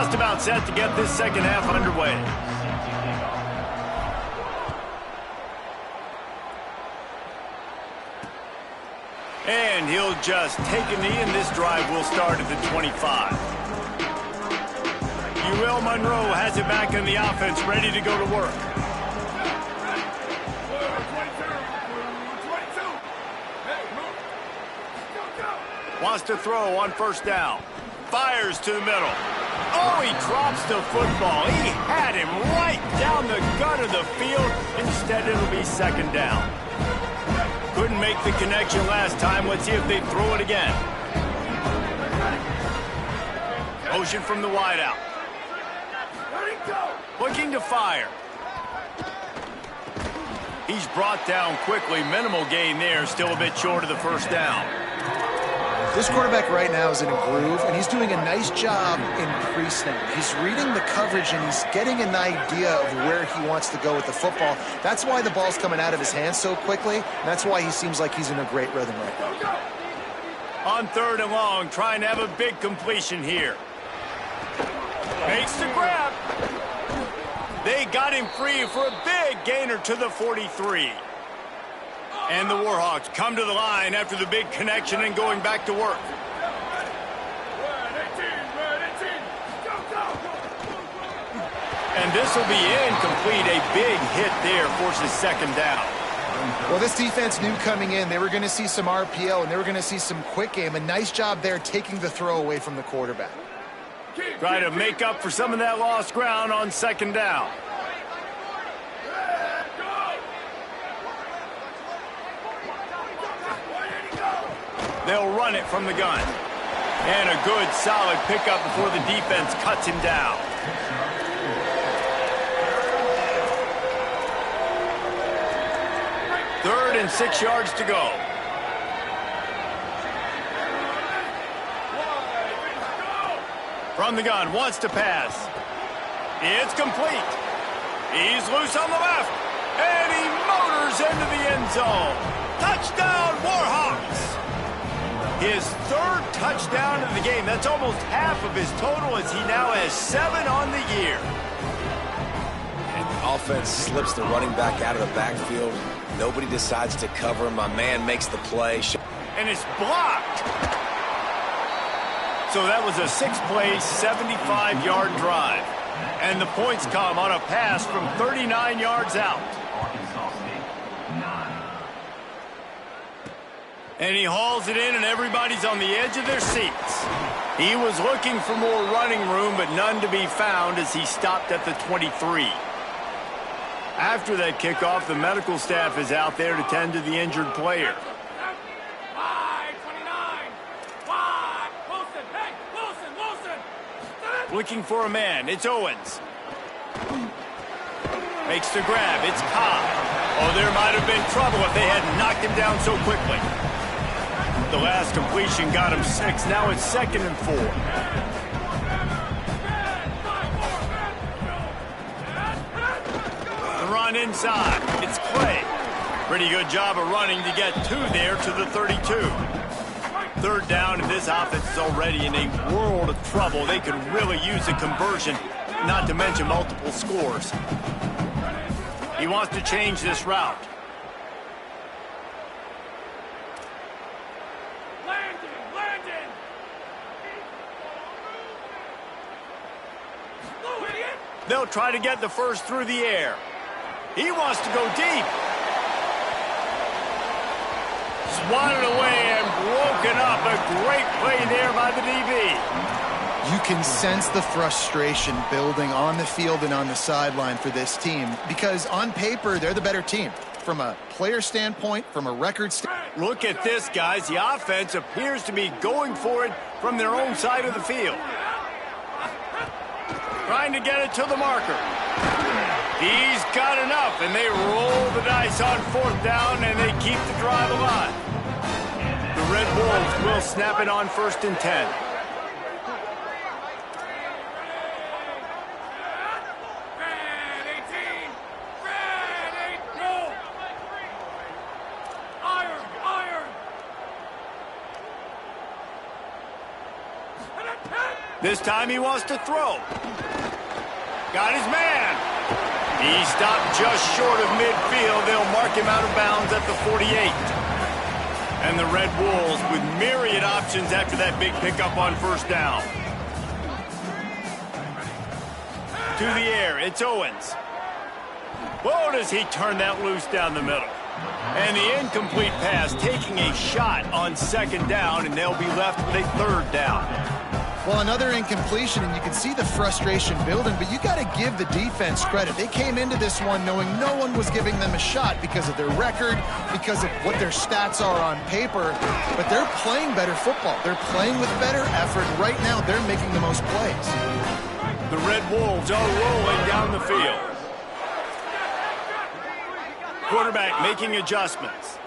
just about set to get this second half underway. And he'll just take a knee, and this drive will start at the 25. UL Monroe has it back in the offense, ready to go to work. Wants to throw on first down. Fires to the middle. Oh, he drops the football. He had him right down the gut of the field. Instead, it'll be second down. Couldn't make the connection last time. Let's see if they throw it again. Motion from the wideout. Looking to fire. He's brought down quickly. Minimal gain there. Still a bit short of the first down. This quarterback right now is in a groove, and he's doing a nice job in pre-snap. He's reading the coverage, and he's getting an idea of where he wants to go with the football. That's why the ball's coming out of his hands so quickly, and that's why he seems like he's in a great rhythm right now. On third and long, trying to have a big completion here. Makes the grab. They got him free for a big gainer to the 43. And the Warhawks come to the line after the big connection and going back to work. And this will be incomplete. A big hit there forces second down. Well, this defense knew coming in they were going to see some RPO and they were going to see some quick game. A nice job there taking the throw away from the quarterback. Try to make up for some of that lost ground on second down. They'll run it from the gun. And a good, solid pickup before the defense cuts him down. Third and 6 yards to go. From the gun, wants to pass. It's complete. He's loose on the left. And he motors into the end zone. Touchdown, Warhawks! His third touchdown of the game. That's almost half of his total as he now has 7 on the year. And the offense slips the running back out of the backfield. Nobody decides to cover him. My man makes the play. And it's blocked. So that was a 6-play, 75-yard drive. And the points come on a pass from 39 yards out. And he hauls it in, and everybody's on the edge of their seats. He was looking for more running room, but none to be found as he stopped at the 23. After that kickoff, the medical staff is out there to tend to the injured player. Looking for a man. It's Owens. Makes the grab. It's Cobb. Oh, there might have been trouble if they hadn't knocked him down so quickly. The last completion got him 6. Now it's 2nd and 4. The run inside. It's Clay. Pretty good job of running to get 2 there to the 32. Third down, and this offense is already in a world of trouble. They could really use a conversion, not to mention multiple scores. He wants to change this route. They'll try to get the first through the air. He wants to go deep. Swatted away and broken up. A great play there by the DB. You can sense the frustration building on the field and on the sideline for this team because on paper, they're the better team. From a player standpoint, from a record standpoint. Look at this, guys. The offense appears to be going for it from their own side of the field. Trying to get it to the marker. He's got enough, and they roll the dice on 4th down, and they keep the drive alive. The Red Wolves will snap it on 1st and 10. This time he wants to throw. Got his man. He stopped just short of midfield. They'll mark him out of bounds at the 48. And the Red Wolves with myriad options after that big pickup on first down. To the air, it's Owens. Whoa, does he turn that loose down the middle. And the incomplete pass taking a shot on second down, and they'll be left with a third down. Well, another incompletion, and you can see the frustration building, but you got to give the defense credit. They came into this one knowing no one was giving them a shot because of their record, because of what their stats are on paper, but they're playing better football. They're playing with better effort. Right now, they're making the most plays. The Red Wolves are rolling down the field. Quarterback making adjustments.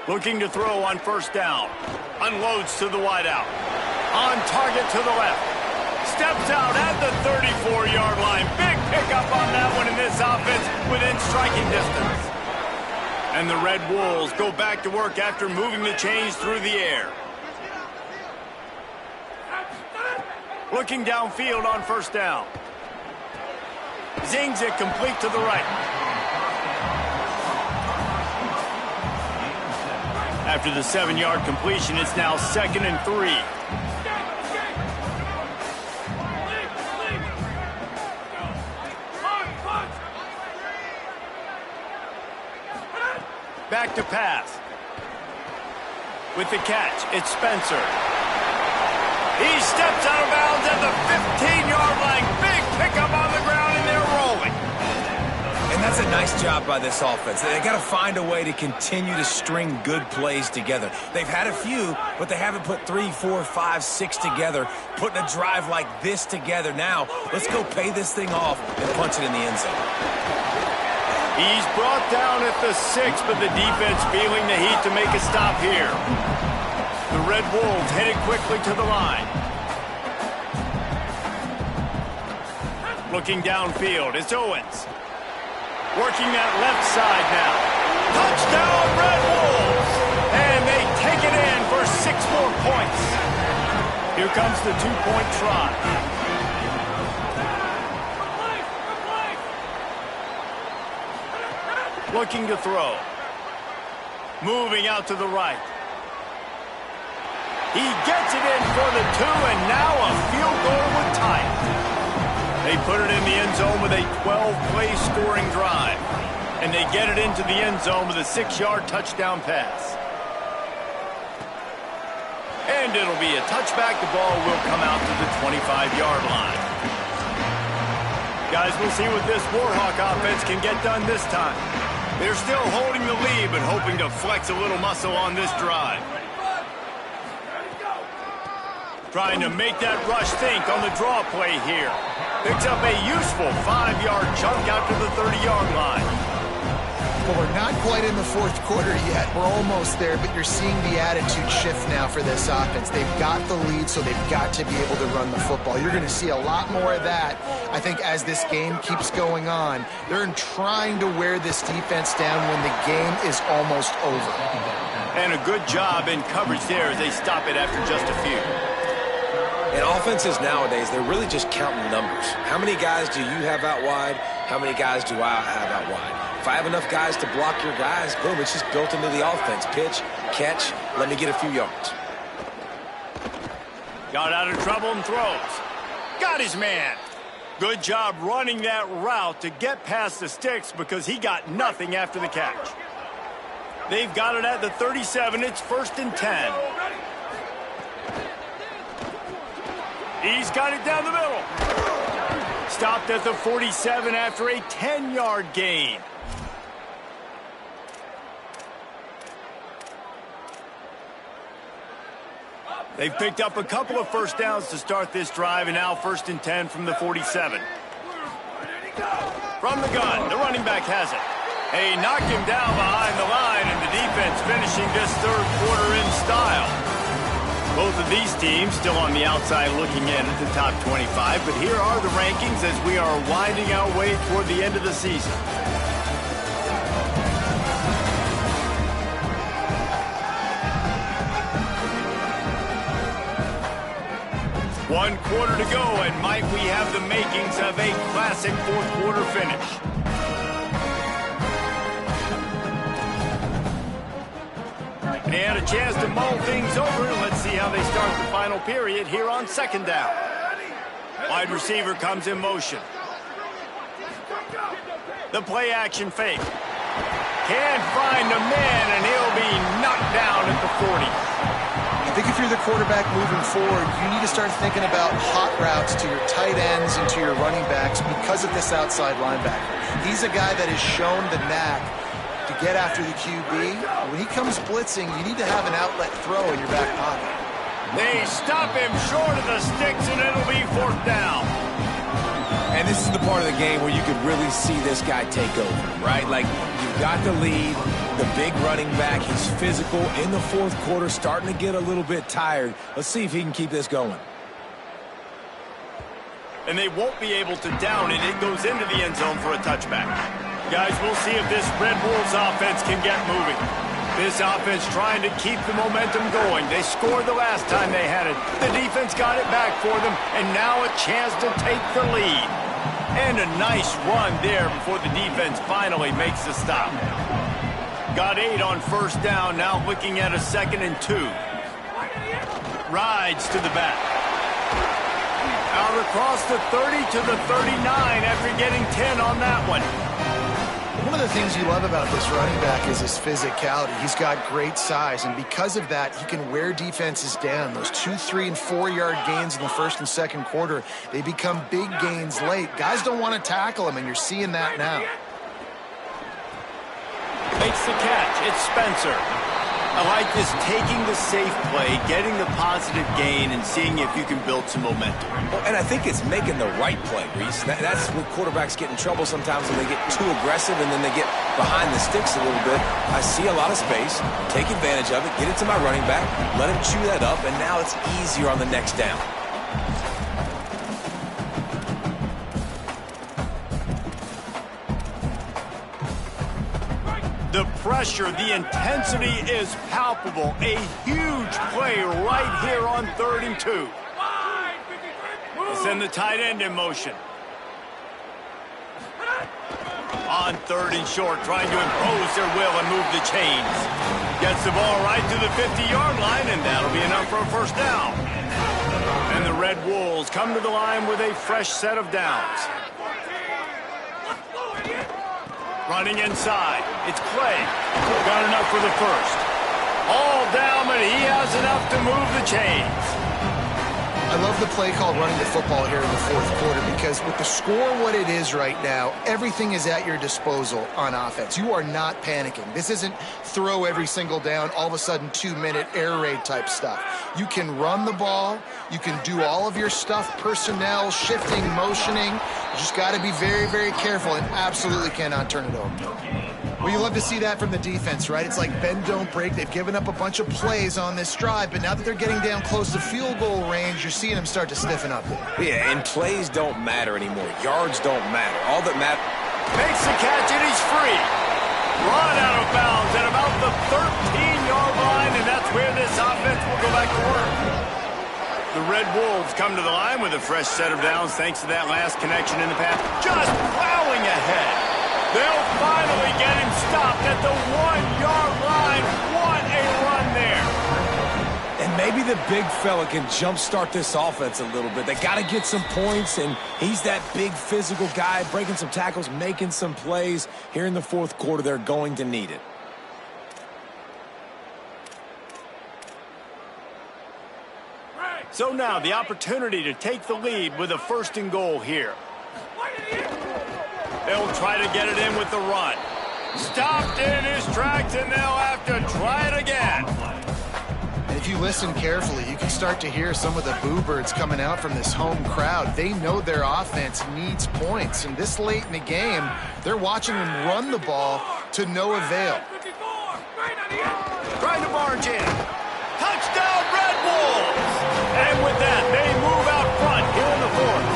Looking to throw on first down. Unloads to the wideout. On target to the left. Steps out at the 34-yard line. Big pickup on that one in this offense within striking distance. And the Red Wolves go back to work after moving the chains through the air. Looking downfield on first down. Zings it complete to the right. After the 7-yard completion, it's now 2nd and 3. Back to pass. With the catch, it's Spencer. He steps out of bounds at the 15-yard line. Big pickup on the ground, and they're rolling. And that's a nice job by this offense. They got to find a way to continue to string good plays together. They've had a few, but they haven't put 3, 4, 5, 6 together. Putting a drive like this together now, let's go pay this thing off and punch it in the end zone. He's brought down at the 6, but the defense feeling the heat to make a stop here. The Red Wolves headed quickly to the line. Looking downfield, it's Owens. Working that left side now. Touchdown, Red Wolves! And they take it in for 6 more points. Here comes the 2-point try. Looking to throw. Moving out to the right. He gets it in for the 2, and now a field goal would tie it. They put it in the end zone with a 12-play scoring drive. And they get it into the end zone with a 6-yard touchdown pass. And it'll be a touchback. The ball will come out to the 25-yard line. Guys, we'll see what this Warhawk offense can get done this time. They're still holding the lead, but hoping to flex a little muscle on this drive. Trying to make that rush think on the draw play here. Picks up a useful 5-yard chunk out to the 30-yard line. Well, we're not quite in the fourth quarter yet. We're almost there, but you're seeing the attitude shift now for this offense. They've got the lead, so they've got to be able to run the football. You're going to see a lot more of that, I think, as this game keeps going on. They're trying to wear this defense down when the game is almost over. And a good job in coverage there as they stop it after just a few. In offenses nowadays, they're really just counting numbers. How many guys do you have out wide? How many guys do I have out wide? If I have enough guys to block your guys, boom, it's just built into the offense. Pitch, catch, let me get a few yards. Got out of trouble and throws. Got his man. Good job running that route to get past the sticks because he got nothing after the catch. They've got it at the 37. It's 1st and 10. He's got it down the middle. Stopped at the 47 after a 10-yard gain. They've picked up a couple of first downs to start this drive, and now 1st and 10 from the 47. From the gun, the running back has it. He knocked him down behind the line, and the defense finishing this third quarter in style. Both of these teams still on the outside looking in at the top 25, but here are the rankings as we are winding our way toward the end of the season. 1 quarter to go, and might we have the makings of a classic fourth quarter finish. They had a chance to mull things over. Let's see how they start the final period here on second down. Wide receiver comes in motion. The play action fake. Can't find a man, and he'll be knocked down at the 40. I think if you're the quarterback moving forward, you need to start thinking about hot routes to your tight ends and to your running backs because of this outside linebacker. He's a guy that has shown the knack to get after the QB. When he comes blitzing, you need to have an outlet throw in your back pocket. They stop him short of the sticks, and it'll be fourth down. And this is the part of the game where you could really see this guy take over, right? Like, you've got the lead, the big running back. He's physical in the fourth quarter, starting to get a little bit tired. Let's see if he can keep this going. And they won't be able to down it. It goes into the end zone for a touchback. Guys, we'll see if this Red Wolves offense can get moving. This offense trying to keep the momentum going. They scored the last time they had it. The defense got it back for them, and now a chance to take the lead. And a nice run there before the defense finally makes the stop. Got 8 on first down, now looking at a 2nd and 2. Rides to the back. Out across the 30 to the 39 after getting 10 on that one. One of the things you love about this running back is his physicality. He's got great size, and because of that, he can wear defenses down. Those 2, 3, and 4-yard gains in the first and second quarter, they become big gains late. Guys don't want to tackle him, and you're seeing that now. Makes the catch. It's Spencer. I like this, taking the safe play, getting the positive gain, and seeing if you can build some momentum. Well, and I think it's making the right play, Reese. That's where quarterbacks get in trouble sometimes when they get too aggressive and then they get behind the sticks a little bit. I see a lot of space, take advantage of it, get it to my running back, let him chew that up, and now it's easier on the next down. The pressure, the intensity is palpable. A huge play right here on 3rd and 2. Send the tight end in motion. On 3rd and short, trying to impose their will and move the chains. Gets the ball right to the 50-yard line, and that'll be enough for a first down. And the Red Wolves come to the line with a fresh set of downs. Running inside. It's Clay. Got enough for the first. All down, but he has enough to move the chains. I love the play called running the football here in the fourth quarter because with the score what it is right now, everything is at your disposal on offense. You are not panicking. This isn't throw every single down, all of a sudden 2-minute air raid type stuff. You can run the ball. You can do all of your stuff, personnel, shifting, motioning. You just got to be very, very careful and absolutely cannot turn it over. Well, you love to see that from the defense, right? It's like bend, don't break. They've given up a bunch of plays on this drive, but now that they're getting down close to field goal range, you're seeing them start to stiffen up there. Yeah, and plays don't matter anymore. Yards don't matter. All that matters. Makes the catch, and he's free. Run out of bounds at about the 13-yard line, and that's where this offense will go back to work. The Red Wolves come to the line with a fresh set of downs thanks to that last connection in the pass. Just plowing ahead. They'll finally get him stopped at the 1-yard line. What a run there. And maybe the big fella can jumpstart this offense a little bit. They got to get some points, and he's that big physical guy, breaking some tackles, making some plays. Here in the fourth quarter, they're going to need it. So now the opportunity to take the lead with a 1st and goal here. They'll try to get it in with the run. Stopped in his tracks, and they'll have to try it again. And if you listen carefully, you can start to hear some of the boo birds coming out from this home crowd. They know their offense needs points, and this late in the game, they're watching them run the ball to no avail. Trying to barge in. Touchdown, Red Wolves! And with that, they move out front here in the fourth.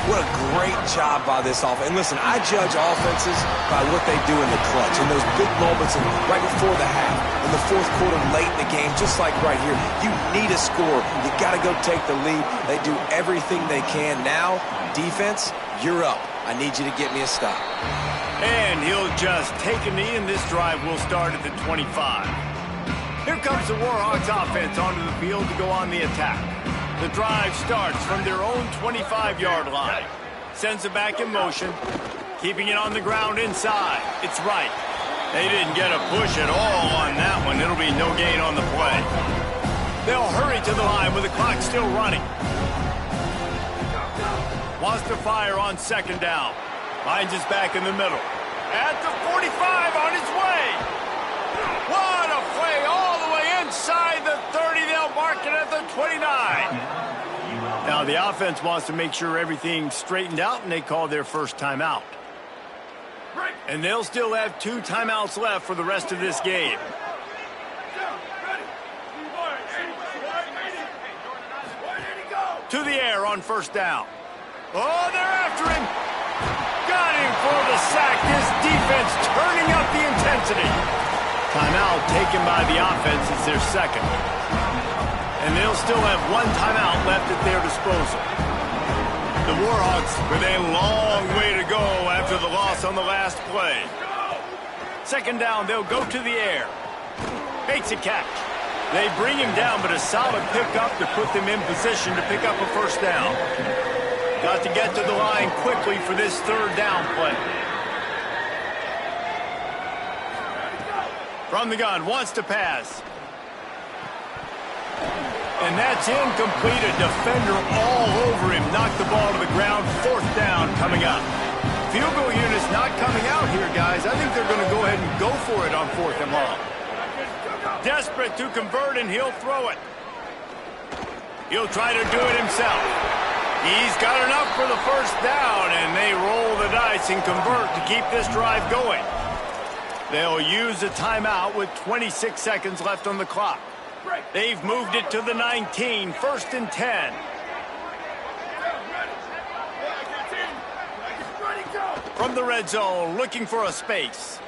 What a great great job by this offense. And listen, I judge offenses by what they do in the clutch, in those big moments and right before the half, in the fourth quarter, late in the game, just like right here. You need a score. You got to go take the lead. They do everything they can. Now, defense, you're up. I need you to get me a stop. And he'll just take a knee, and this drive will start at the 25. Here comes the Warhawks offense onto the field to go on the attack. The drive starts from their own 25-yard line. Sends it back in motion, keeping it on the ground inside. It's right. They didn't get a push at all on that one. It'll be no gain on the play. They'll hurry to the line with the clock still running. Wants to fire on second down. Finds his back in the middle. At the 45 on his way. What a play all the way inside the 30. They'll mark it at the 29. Now the offense wants to make sure everything's straightened out, and they call their first timeout. And they'll still have 2 timeouts left for the rest of this game. To the air on first down. Oh, they're after him. Got him for the sack. This defense turning up the intensity. Timeout taken by the offense is their second. And they'll still have 1 timeout left at their disposal. The Warhawks with a long way to go after the loss on the last play. Second down, they'll go to the air. Makes a catch. They bring him down, but a solid pickup to put them in position to pick up a first down. Got to get to the line quickly for this third down play. From the gun, wants to pass. And that's incomplete. A defender all over him. Knocked the ball to the ground. Fourth down coming up. Field goal unit's not coming out here, guys. I think they're going to go ahead and go for it on 4th and long. Desperate to convert, and he'll throw it. He'll try to do it himself. He's got enough for the first down, and they roll the dice and convert to keep this drive going. They'll use a timeout with 26 seconds left on the clock. They've moved it to the 19, 1st and 10. From the red zone, looking for a space.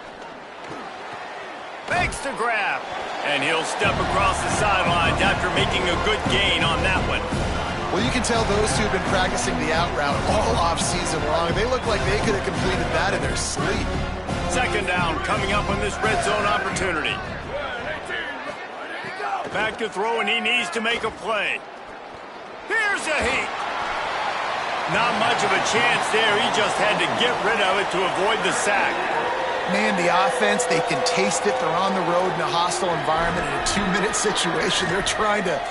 Fakes to grab. And he'll step across the sidelines after making a good gain on that one. Well, you can tell those two have been practicing the out route all off-season long. They look like they could have completed that in their sleep. Second down coming up on this red zone opportunity. Back to throw, and he needs to make a play. Here's a heat. Not much of a chance there. He just had to get rid of it to avoid the sack. Man, the offense, they can taste it. They're on the road in a hostile environment in a 2-minute situation. They're trying to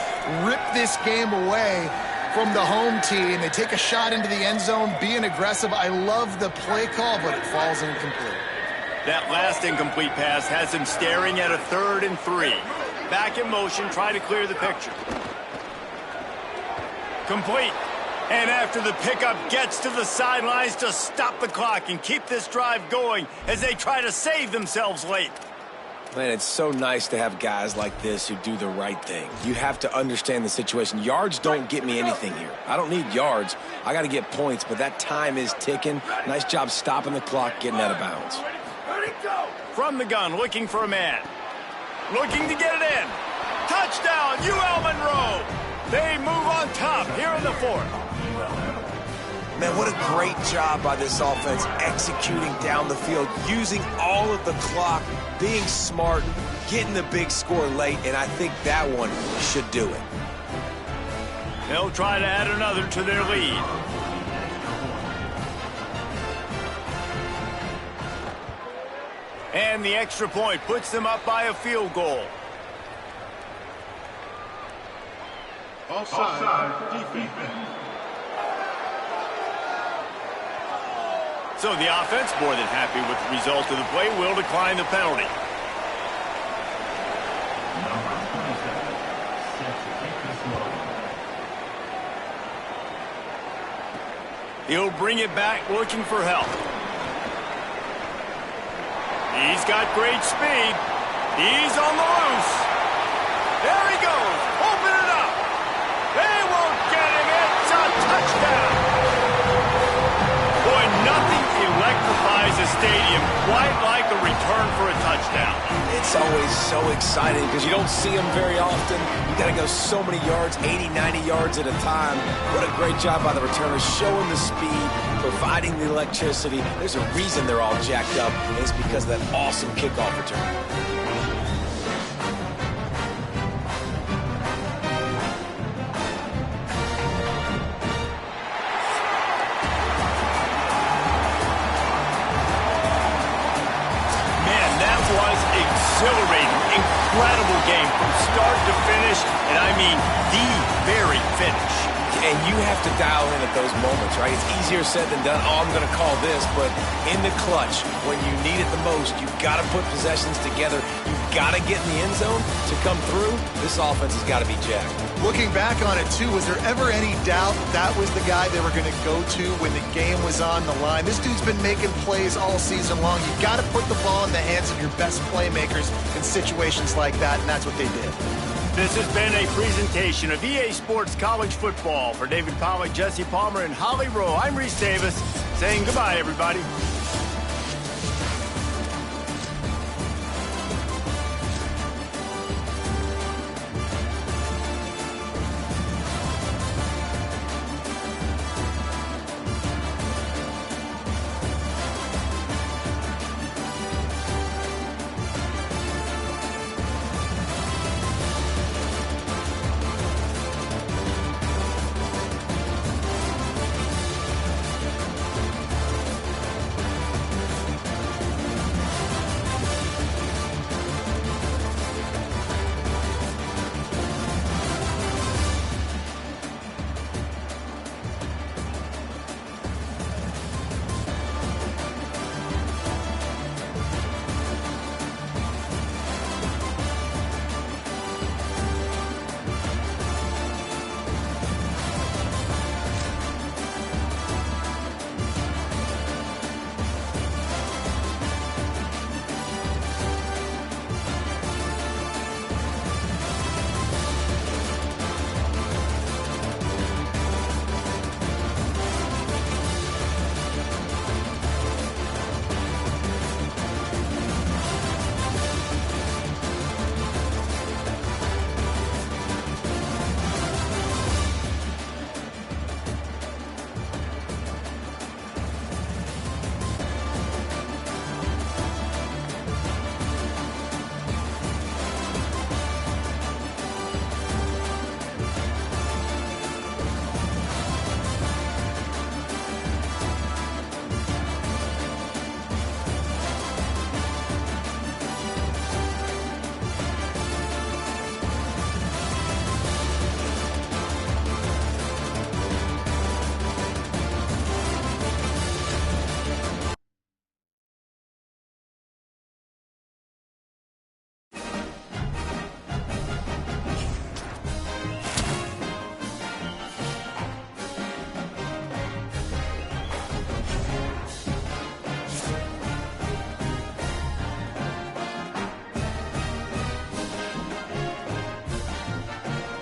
rip this game away from the home team. They take a shot into the end zone, being aggressive. I love the play call, but it falls incomplete. That last incomplete pass has him staring at a 3rd and 3. Back in motion, try to clear the picture. Complete. And after the pickup, gets to the sidelines to stop the clock and keep this drive going as they try to save themselves late. Man, it's so nice to have guys like this who do the right thing. You have to understand the situation. Yards don't get me anything here. I don't need yards. I got to get points, but that time is ticking. Nice job stopping the clock, getting out of bounds. From the gun, looking for a man. Looking to get it in. Touchdown, UL Monroe. They move on top here in the 4th. Man, what a great job by this offense executing down the field, using all of the clock, being smart, getting the big score late, and I think that one should do it. They'll try to add another to their lead. And the extra point puts them up by a field goal. Offside defense. So the offense, more than happy with the result of the play, will decline the penalty. He'll bring it back looking for help. He's got great speed. He's on the loose. There he goes. Open it up. They won't get him. It's a touchdown. quite like a return for a touchdown. It's always so exciting because you don't see them very often. You got to go so many yards, 80, 90 yards at a time. What a great job by the returners, showing the speed, providing the electricity. There's a reason they're all jacked up, and it's because of that awesome kickoff return. Exhilarating, incredible game from start to finish, and I mean the very finish. And you have to dial in at those moments, right? It's easier said than done. Oh, I'm going to call this, but in the clutch, when you need it the most, you've got to put possessions together. You've got to get in the end zone to come through. This offense has got to be jacked. Looking back on it, too, was there ever any doubt that was the guy they were going to go to when the game was on the line? This dude's been making plays all season long. You've got to put the ball in the hands of your best playmakers in situations like that, and that's what they did. This has been a presentation of EA Sports College Football. For David Pollack, Jesse Palmer, and Holly Rowe, I'm Reese Davis saying goodbye, everybody.